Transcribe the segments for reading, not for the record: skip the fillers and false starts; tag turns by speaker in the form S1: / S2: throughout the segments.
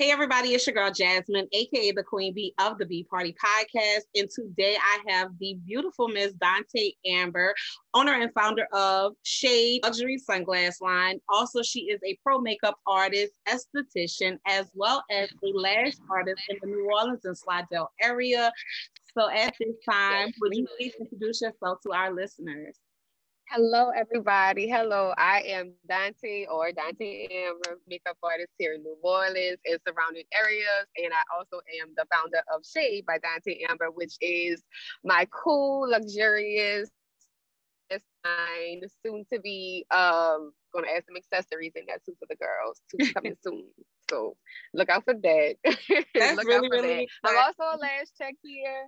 S1: Hey everybody, it's your girl Jasmine, aka the Queen Bee of the Bee Party Podcast. And today I have the beautiful Miss Dontae Amber, owner and founder of SHADE luxury sunglass line. Also, she is a pro makeup artist, esthetician, as well as a lash artist in the New Orleans and Slidell area. So at this time, would you please introduce yourself to our listeners?
S2: Hello, everybody. Hello, I am Dontae or Dontae Amber, makeup artist here in New Orleans and surrounding areas. And I also am the founder of SHADE by Dontae Amber, which is my cool, luxurious line, soon to be going to add some accessories in that suit for the girls. Suits coming soon. So look out for that.
S1: That's
S2: look
S1: really,
S2: out for
S1: really
S2: that. I'm also a lash tech here.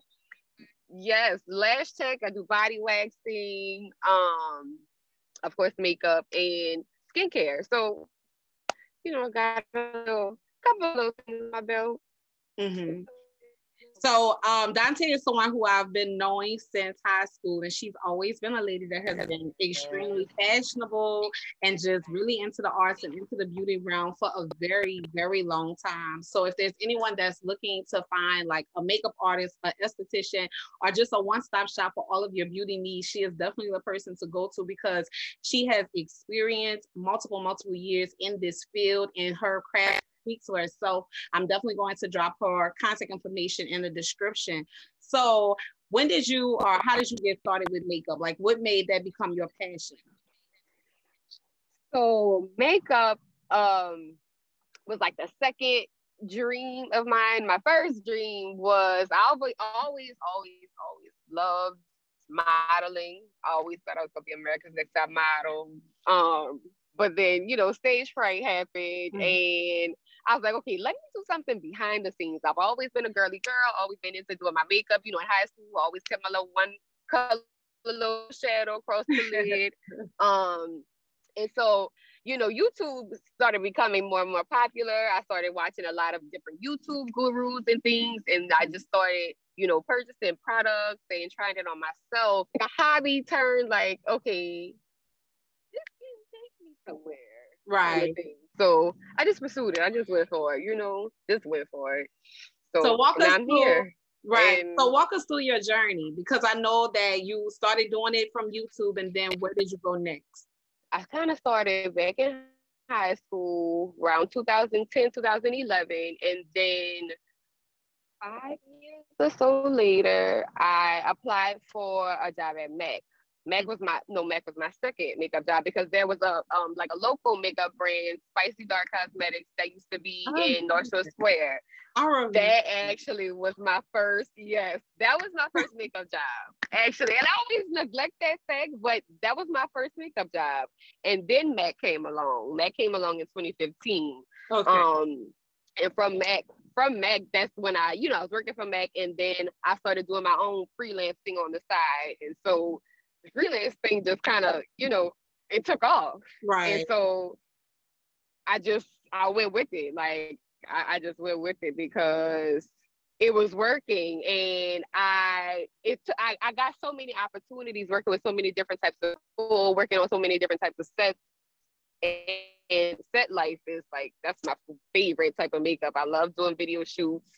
S2: Yes, lash tech. I do body waxing, of course, makeup and skincare. So, I got a couple of those things in my belt.
S1: Mm-hmm. So Dontae is someone who I've been knowing since high school, and she's always been a lady that has been extremely fashionable and just really into the arts and into the beauty realm for a very, very long time. So if there's anyone that's looking to find like a makeup artist, an esthetician, or just a one-stop shop for all of your beauty needs, she is definitely the person to go to because she has experienced multiple years in this field, and her craft speaks for herself. I'm definitely going to drop her contact information in the description. So when did you, or how did you get started with makeup? Like what made that become your passion?
S2: So makeup was like the second dream of mine. My first dream was I always loved modeling. I always thought I was gonna be America's Next Top Model. But then, stage fright happened, and I was like, okay, let me do something behind the scenes. I've always been a girly girl, always been into doing my makeup. In high school, I always kept my little one color, little shadow across the lid. And so, YouTube started becoming more and more popular. I started watching a lot of different YouTube gurus and things, and I just started, purchasing products and trying it on myself. A hobby turned like, okay, this can take me somewhere.
S1: Right.
S2: So I just pursued it. I just went for it, just went for it.
S1: So walk us through,
S2: here.
S1: Right. So walk us through your journey, because I know that you started doing it from YouTube, and then where did you go next?
S2: I kind of started back in high school around 2010, 2011, and then 5 years or so later, I applied for a job at MAC. MAC was my second makeup job, because there was a local makeup brand, Spicy Dark Cosmetics, that used to be in North Shore Square. That actually was my first, that was my first makeup job, actually. And I always neglect that fact, but that was my first makeup job. And then MAC came along. MAC came along in 2015. Okay. And from MAC, that's when I was working for MAC, and then I started doing my own freelancing on the side. And so the freelance thing just kind of, it took off. Right. And so I went with it. Like, I just went with it because it was working, and I got so many opportunities working with so many different types of people, working on so many different types of sets, and set life is like, that's my favorite type of makeup. I love doing video shoots,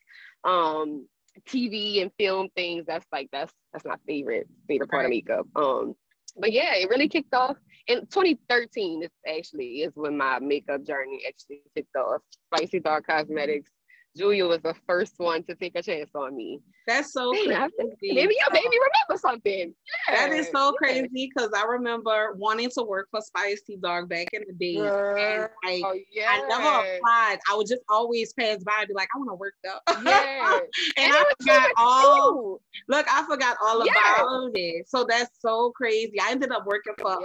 S2: TV and film things. That's my favorite part of makeup. But yeah, it really kicked off in 2013. Is when my makeup journey actually kicked off. Spicy Dark Cosmetics. Julia was the first one to take a chance on me.
S1: That's so crazy.
S2: Maybe you made me remember something.
S1: Yeah. That is so crazy, because I remember wanting to work for Spicy Dark back in the day. And I never applied. I would just always pass by and be like, I want to work though. Yeah. and I forgot I forgot all about it. So that's so crazy. I ended up working for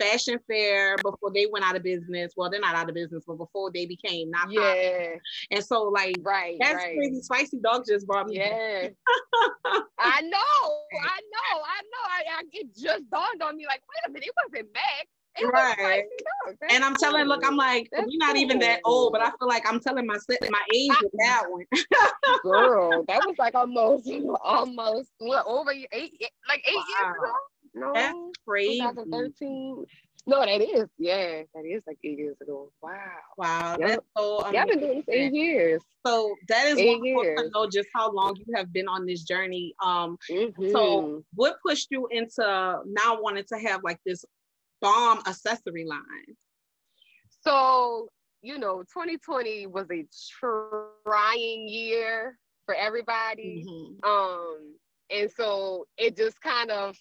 S1: Fashion Fair before they went out of business. Well, they're not out of business, but before they became not popular. And so that's crazy. Spicy Dog just brought me back.
S2: I know. It just dawned on me, like, wait a minute, it wasn't MAC. It was Spicy Dog.
S1: And I'm telling, look, I'm like, we're not even that old, but I feel like I'm telling my age with that one.
S2: Girl, that was like almost over 8 years ago. No,
S1: that's crazy.
S2: 2013. No, that is. Yeah, that is like 8 years ago. Wow.
S1: Wow,
S2: Yep.
S1: that's so
S2: Yeah, I've been
S1: amazing.
S2: doing this 8 years.
S1: So that is
S2: 8
S1: wonderful to
S2: years.
S1: know just how long you have been on this journey. So
S2: Mm-hmm.
S1: what pushed you into now wanting to have like this bomb accessory line?
S2: So, 2020 was a trying year for everybody. And so it just kind of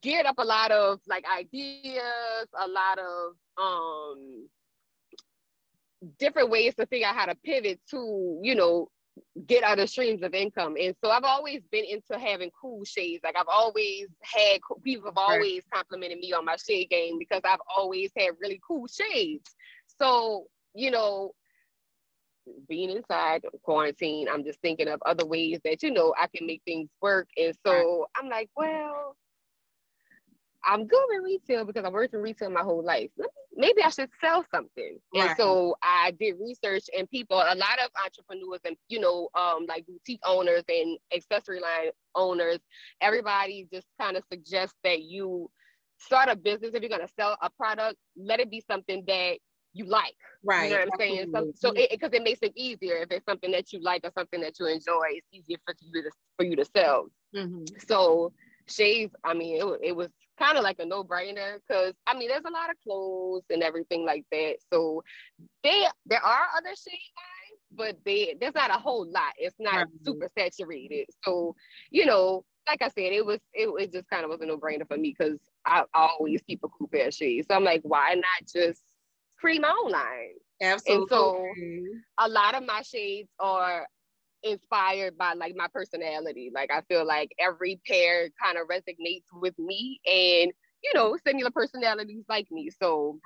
S2: geared up a lot of like ideas, a lot of different ways to figure out how to pivot to, get other streams of income. And so I've always been into having cool shades. Like I've always had, people have always complimented me on my shade game because I've always had really cool shades. So, being inside quarantine, I'm just thinking of other ways that, I can make things work. And so I'm like, well, I'm good in retail because I worked in retail my whole life. Maybe I should sell something. And so I did research, and a lot of entrepreneurs and, like boutique owners and accessory line owners, everybody just kind of suggests that you start a business. If you're going to sell a product, let it be something that you like.
S1: Right.
S2: You know what I'm saying? So because it makes it easier. If it's something that you like or something that you enjoy, it's easier for you to sell. So shades, it was kind of like a no-brainer because there's a lot of clothes and everything like that. So there are other shade lines, but there's not a whole lot. It's not super saturated. So, like I said, it just kind of was a no-brainer for me because I always keep a cool pair of shades. So I'm like, why not just create my own line?
S1: Absolutely.
S2: And so a lot of my shades are inspired by like my personality. Like I feel like every pair kind of resonates with me, and similar personalities like me. So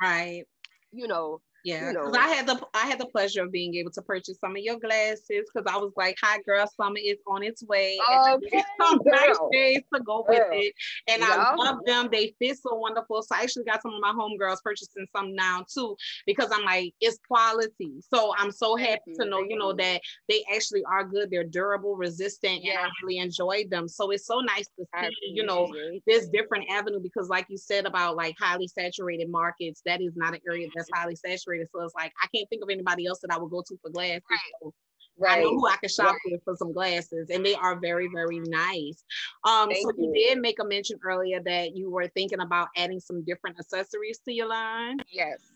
S1: because I had the pleasure of being able to purchase some of your glasses because I was like, "Hi, girl, summer is on its way."
S2: Okay,
S1: and some nice shades to go with it, and I love them. They fit so wonderful. So I actually got some of my homegirls purchasing some now too because I'm like, it's quality. So I'm so happy to know, that they actually are good. They're durable, resistant, and I really enjoyed them. So it's so nice to see, this different avenue because, like you said about like highly saturated markets, that is not an area that's highly saturated. So it's like I can't think of anybody else that I would go to for glasses. So I know who I can shop with for some glasses, and they are very, very nice. So you did make a mention earlier that you were thinking about adding some different accessories to your line.
S2: Yes.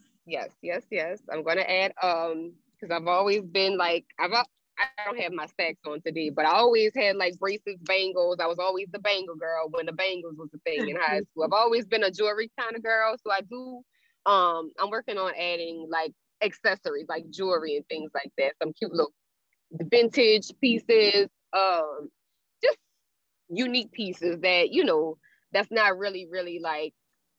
S2: I'm gonna add because I've always been like I don't have my stacks on today, but I always had like bracelets, bangles. I was always the bangle girl when the bangles was a thing in high school. I've always been a jewelry kind of girl, so I do. I'm working on adding like accessories, like jewelry and things like that. Some cute little vintage pieces, just unique pieces that that's not really like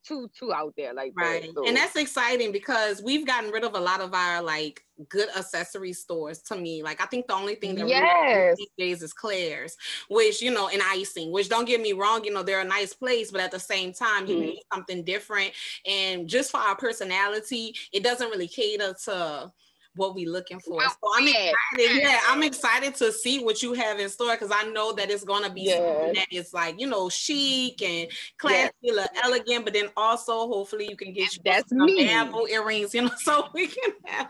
S2: too out there like that. So.
S1: And that's exciting because we've gotten rid of a lot of our like good accessory stores. To me, like I think the only thing that really these days is Claire's, which and icing, which don't get me wrong, they're a nice place, but at the same time you need something different, and just for our personality it doesn't really cater to what we looking for. So I'm excited. I'm excited to see what you have in store because I know that it's gonna be something that is like chic and classy, elegant, but then also hopefully you can get some bamboo earrings, so we can have.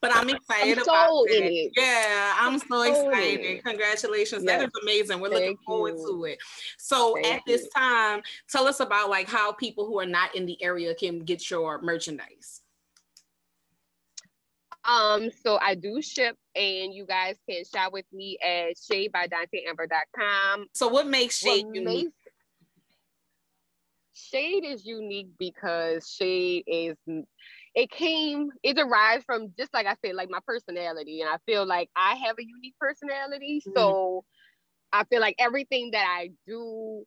S1: But I'm excited about it. Yeah, I'm so excited. Congratulations. That is amazing. We're looking forward to it. So at this time, tell us about like how people who are not in the area can get your merchandise.
S2: So I do ship, and you guys can shop with me at SHADE.com.
S1: So what makes Shade unique?
S2: Shade is unique because Shade it derives from, just like I said, like my personality. And I feel like I have a unique personality. So I feel like everything that I do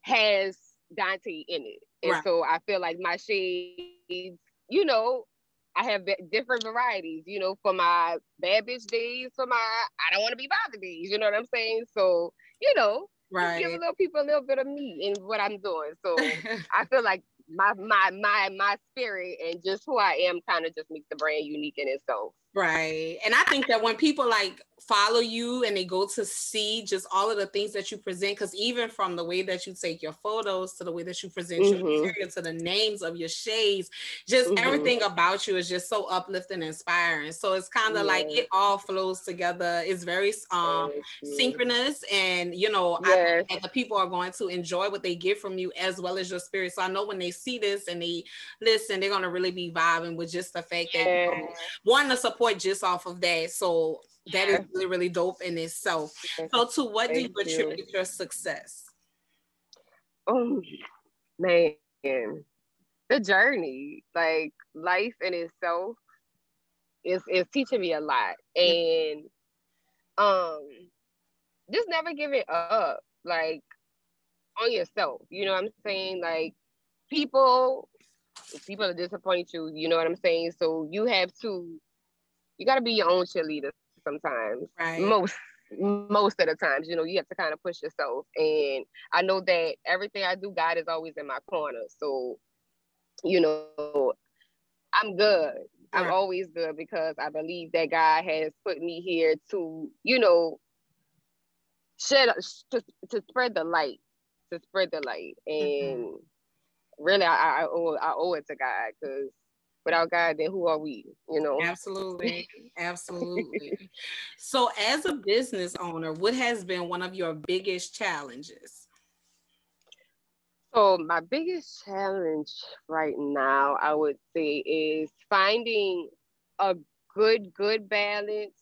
S2: has Dontae in it. And so I feel like my shades, I have different varieties, for my bad bitch days, for my I don't want to be bothered days, you know what I'm saying? So, just give people a little bit of me in what I'm doing. So I feel like my spirit and just who I am kind of just makes the brand unique in itself.
S1: Right. And I think that when people like follow you and they go to see just all of the things that you present, because even from the way that you take your photos to the way that you present your material to the names of your shades, just everything about you is just so uplifting and inspiring. So it's kind of like it all flows together. It's very synchronous, and you know, I think that the people are going to enjoy what they get from you as well as your spirit. So I know when they see this and they listen, they're going to really be vibing with just the fact that you know, wanting to support just off of that. So that is really, really dope in itself. So to what do you attribute your success?
S2: Oh man, the journey, like life in itself is teaching me a lot. And just never give it up, like on yourself. You know what I'm saying? Like people are disappoint you, you know what I'm saying? So you got to be your own cheerleader sometimes. Most of the times, you know, you have to kind of push yourself. And I know that everything I do, God is always in my corner. So, you know, I'm good. I'm always good because I believe that God has put me here to, you know, to spread the light, And really, I owe it to God, because without God, then who are we? You know?
S1: Absolutely. So as a business owner, what has been one of your biggest challenges?
S2: So my biggest challenge right now, I would say, is finding a good balance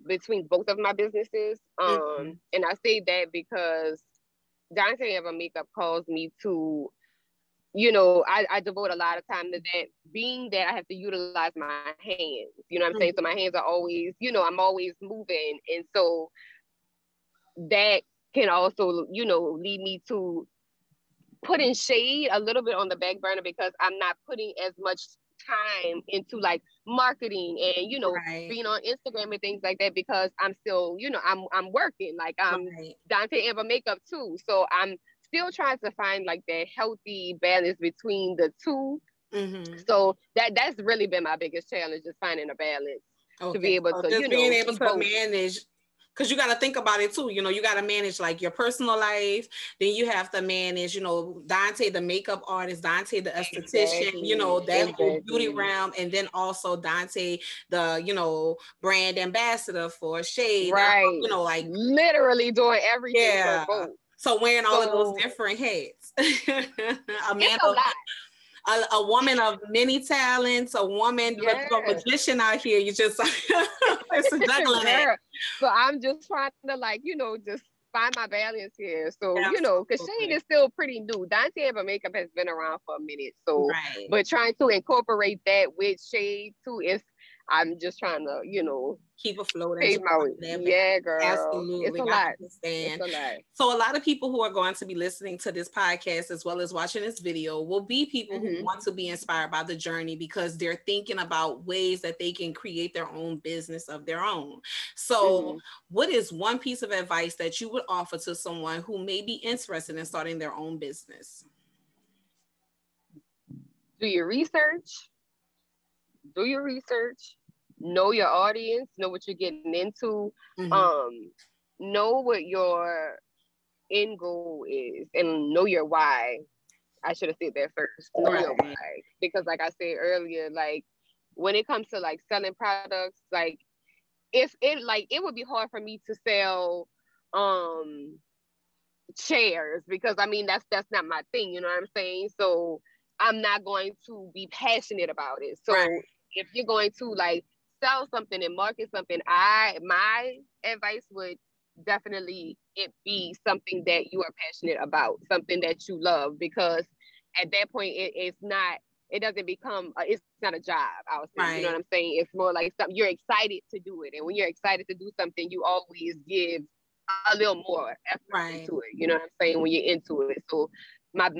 S2: between both of my businesses. And I say that because Dontae Amber Makeup calls me to, you know, I devote a lot of time to that, being that I have to utilize my hands, you know what I'm saying? So my hands are always, you know, I'm always moving. And so that can also, you know, lead me to putting shade a little bit on the back burner, because I'm not putting as much time into like marketing and, you know, being on Instagram and things like that, because I'm still, you know, I'm working, like I'm Dontae Amber Makeup too. So I'm still trying to find like that healthy balance between the two. So that's really been my biggest challenge, just finding a balance to be able to, you know,
S1: being able to manage, because you got to think about it too. You know, you got to manage like your personal life. Then you have to manage, you know, Dontae, the makeup artist, Dontae, the esthetician, you know, that whole beauty realm. And then also Dontae, the, you know, brand ambassador for Shade.
S2: Right.
S1: You know, like
S2: literally doing everything for both.
S1: So wearing all of those different hats. A woman of many talents, a woman, a magician out here. You just, it's a juggling act.
S2: So I'm just trying to, like, you know, just find my balance here. So, you know, because Shade is still pretty new. Dontae Amber Makeup has been around for a minute. So, but trying to incorporate that with Shade too I'm just trying to, you know,
S1: keep afloat.
S2: Yeah, girl.
S1: Absolutely.
S2: It's a lot. It's a lot.
S1: So a lot of people who are going to be listening to this podcast as well as watching this video will be people who want to be inspired by the journey, because they're thinking about ways that they can create their own business of their own. So what is one piece of advice that you would offer to someone who may be interested in starting their own business?
S2: Do your research. Know your audience, know what you're getting into, know what your end goal is, and know your why. I should have said that first. Know your why. Because like I said earlier, like when it comes to like selling products, like it would be hard for me to sell chairs, because I mean that's not my thing, you know what I'm saying? So I'm not going to be passionate about it. So if you're going to like sell something and market something, my advice would definitely it be something that you are passionate about, something that you love, because at that point it's not a job, I would say. You know what I'm saying? It's more like something you're excited to do it. And when you're excited to do something, you always give a little more effort into it. You know what I'm saying? When you're into it. So my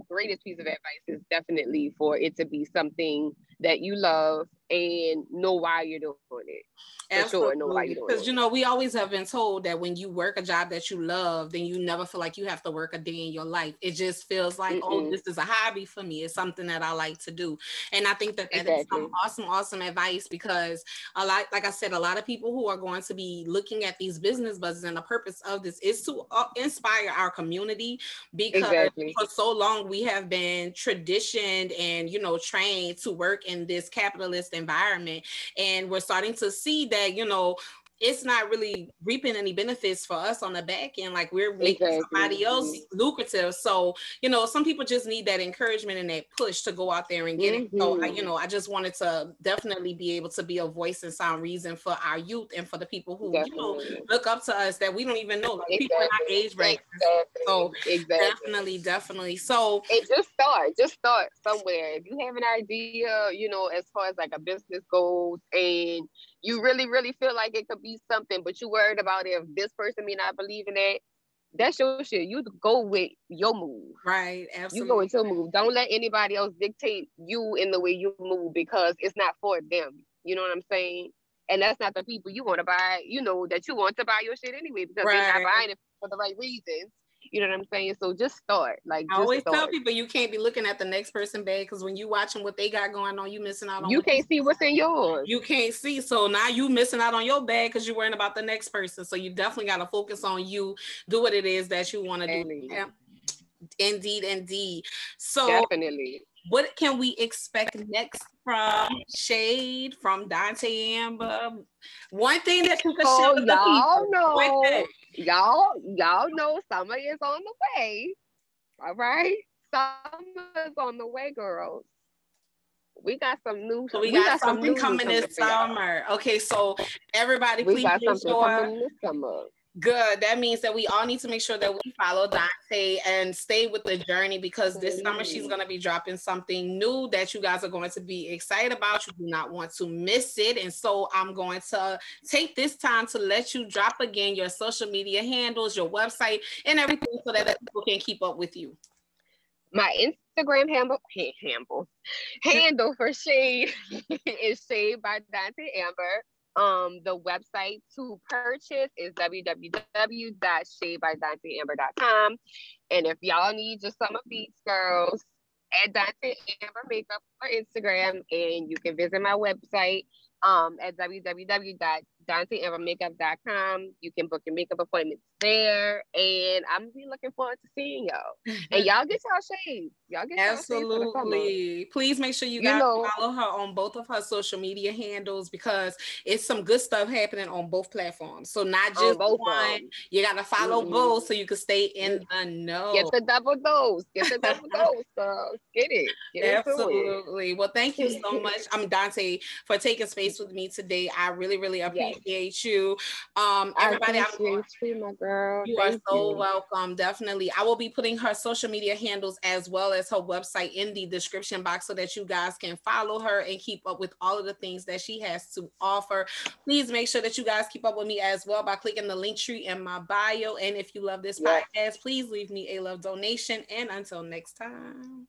S2: greatest piece of advice is definitely for it to be something that you love and know why you're doing it.
S1: Absolutely.
S2: Sure, know why you're doing it.
S1: Because, you know, we always have been told that when you work a job that you love, then you never feel like you have to work a day in your life. It just feels like, oh, this is a hobby for me. It's something that I like to do. And I think that is some awesome advice, because a lot, like I said, a lot of people who are going to be looking at these business buzzes, and the purpose of this is to inspire our community, because for so long we have been traditioned and, you know, trained to work in this capitalist environment. And we're starting to see that, you know, it's not really reaping any benefits for us on the back end. Like, we're making somebody else lucrative. So, you know, some people just need that encouragement and that push to go out there and get it. So, you know, I just wanted to definitely be able to be a voice and sound reason for our youth and for the people who, you know, look up to us that we don't even know, like people in our age range. So definitely. So
S2: and just start somewhere. If you have an idea, you know, as far as like a business goes, and you really feel like it could be something, but you worried about if this person may not believe in it, that's your shit. You go with your move.
S1: Right, absolutely.
S2: You go with your move. Don't let anybody else dictate you in the way you move, because it's not for them. You know what I'm saying? And that's not the people you want to buy, you know, that you want to buy your shit anyway, because they're not buying it for the right reasons. You know what I'm saying? So just start. Like,
S1: I always tell people, you can't be looking at the next person bag, because when you watching what they got going on, you missing out on.
S2: You can't see what's in yours.
S1: You can't see. So now you missing out on your bag because you're worrying about the next person. So you definitely got to focus on you. Do what it is that you want to do. Yeah. Indeed. So
S2: definitely.
S1: What can we expect next from Shade, from Dontae Amber? One thing that you can share with
S2: y'all know summer is on the way. All right, summer's on the way, girls. We got some new.
S1: So we got something coming this summer. Okay, so everybody, please
S2: got something coming this summer.
S1: Good. That means that we all need to make sure that we follow Dontae and stay with the journey, because this summer she's going to be dropping something new that you guys are going to be excited about. You do not want to miss it. And so I'm going to take this time to let you drop again your social media handles, your website, and everything, so that people can keep up with you.
S2: My Instagram handle for Shade is Shade by Dontae Amber. The website to purchase is www.shadebydontaeamber.com. And if y'all need your summer beats, girls, add Dontae Amber Makeup for Instagram, and you can visit my website at www.DontaeAmberMakeup.com. You can book your makeup appointments there, and I'm be looking forward to seeing y'all. And y'all get y'all shades. Y'all get
S1: absolutely. Please make sure you guys follow her on both of her social media handles, because it's some good stuff happening on both platforms. So not just one. You gotta follow both so you can stay in the know.
S2: Get the double dose. Get the double dose, girls. Get it.
S1: Absolutely. Well, thank you so much. I'm Dontae for taking space with me today. I really appreciate you. Everybody,
S2: I appreciate you, my girl.
S1: You are so welcome. Definitely. I will be putting her social media handles as well as her website in the description box, so that you guys can follow her and keep up with all of the things that she has to offer. Please make sure that you guys keep up with me as well by clicking the link tree in my bio. And if you love this podcast, please leave me a love donation. And until next time.